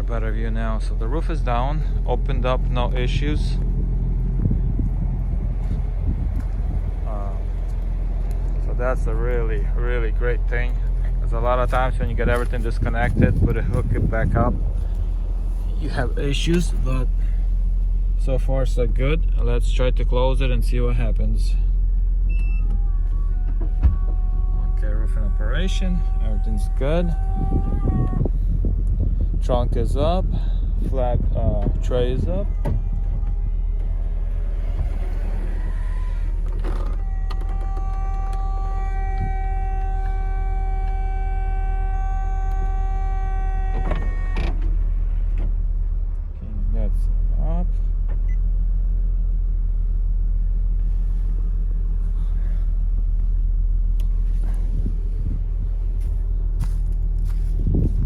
a better view now. So the roof is down, opened up, no issues. So that's a really great thing, because a lot of times when you get everything disconnected, put a hook it back up, you have issues. But so far so good. Let's try to close it and see what happens. Okay, roof in operation, everything's good. Trunk is up, flap tray is up. Okay, that's up.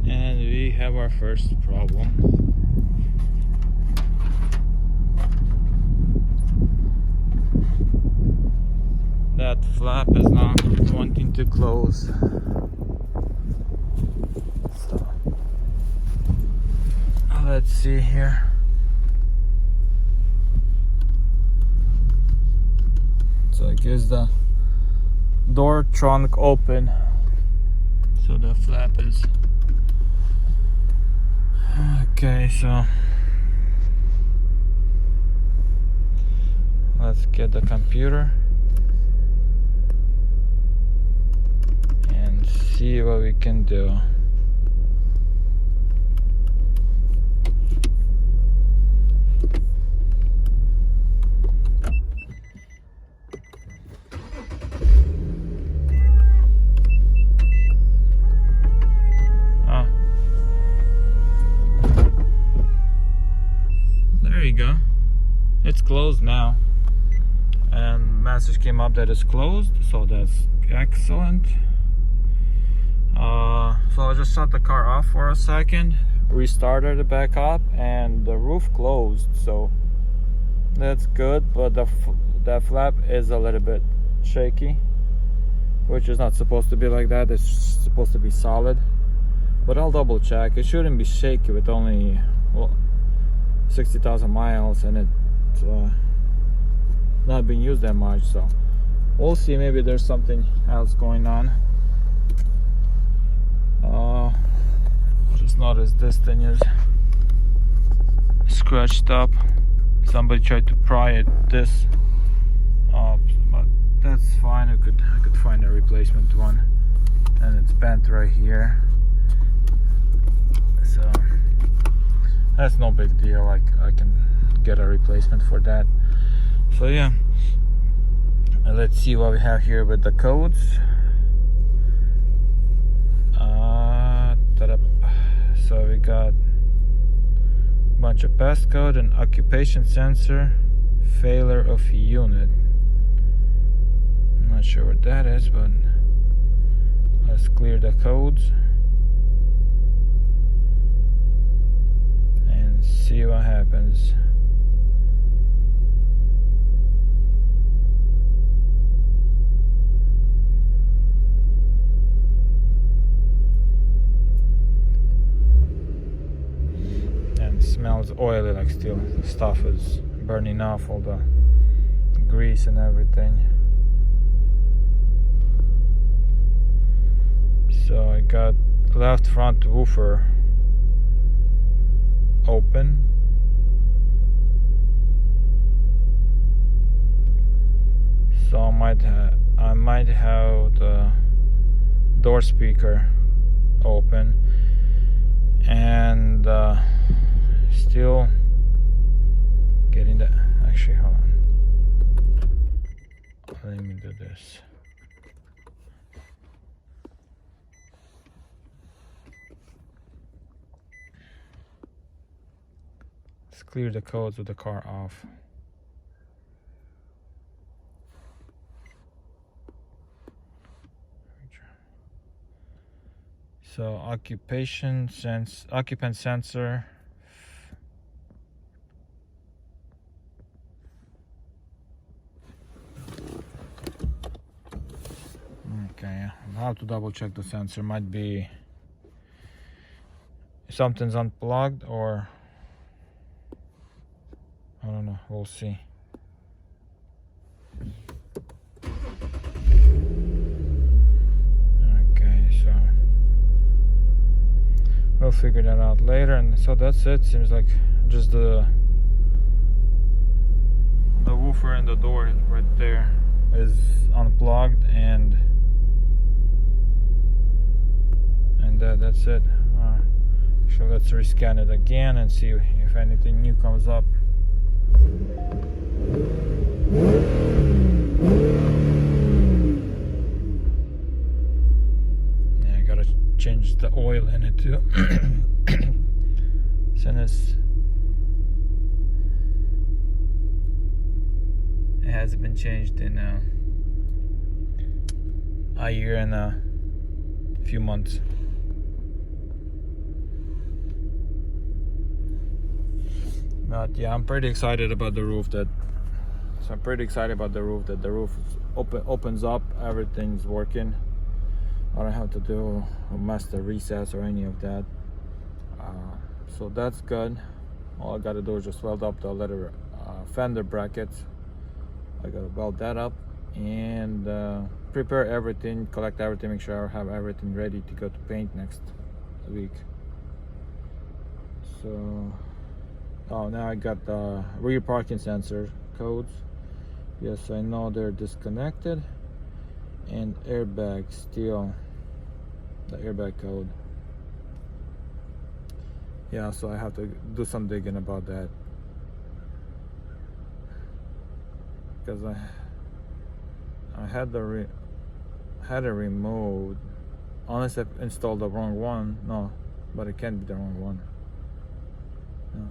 And we have our first problem. That flap is not wanting to close. So let's see here. So it gives the door trunk open. So the flap is okay. So let's get the computer and see what we can do. There you go. It's closed now, and message came up that it's closed, so that's excellent. So I just shut the car off for a second, restarted it back up, and the roof closed, so that's good. But the flap is a little bit shaky, which is not supposed to be like that. It's supposed to be solid, but I'll double check. It shouldn't be shaky with only 60,000 miles and it's not being used that much, so we'll see. Maybe there's something else going on. Just noticed this thing is scratched up. Somebody tried to pry this up, but that's fine. I could find a replacement one, and it's bent right here, so that's no big deal. I can get a replacement for that. So yeah, let's see what we have here with the codes. So we got a bunch of passcode and occupation sensor, failure of unit. I'm not sure what that is, but let's clear the codes and see what happens. And smells oily, like steel. The stuff is burning off, all the grease and everything. So I got left front woofer open. So I might have the door speaker open, and still getting the, actually hold on, let me do this. Let's clear the codes with the car off. So occupant sensor. Okay, I'll have to double check the sensor. Might be something's unplugged, or I don't know, we'll see. Okay, so we'll figure that out later. And so that's it. Seems like just the woofer and the door right there is unplugged, and that's it. So let's rescan it again and see if anything new comes up. Yeah, I gotta change the oil in it too. Since it hasn't been changed in a year and a few months. But yeah, I'm pretty excited about the roof. The roof opens up, everything's working. I don't have to do a master recess or any of that. So that's good. All I gotta do is just weld up the leather fender brackets. I gotta weld that up and prepare everything, collect everything, make sure I have everything ready to go to paint next week. So now I got the rear parking sensor codes. Yes, I know they're disconnected, and airbag still, the airbag code. Yeah, so I have to do some digging about that, because I had a remote, unless I installed the wrong one. No, but it can't be the wrong one. No.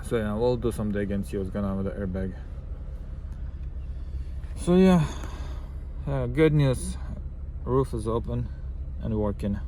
So yeah, we'll do some digging, see what's going on with the airbag. So yeah, good news. Roof is open and working.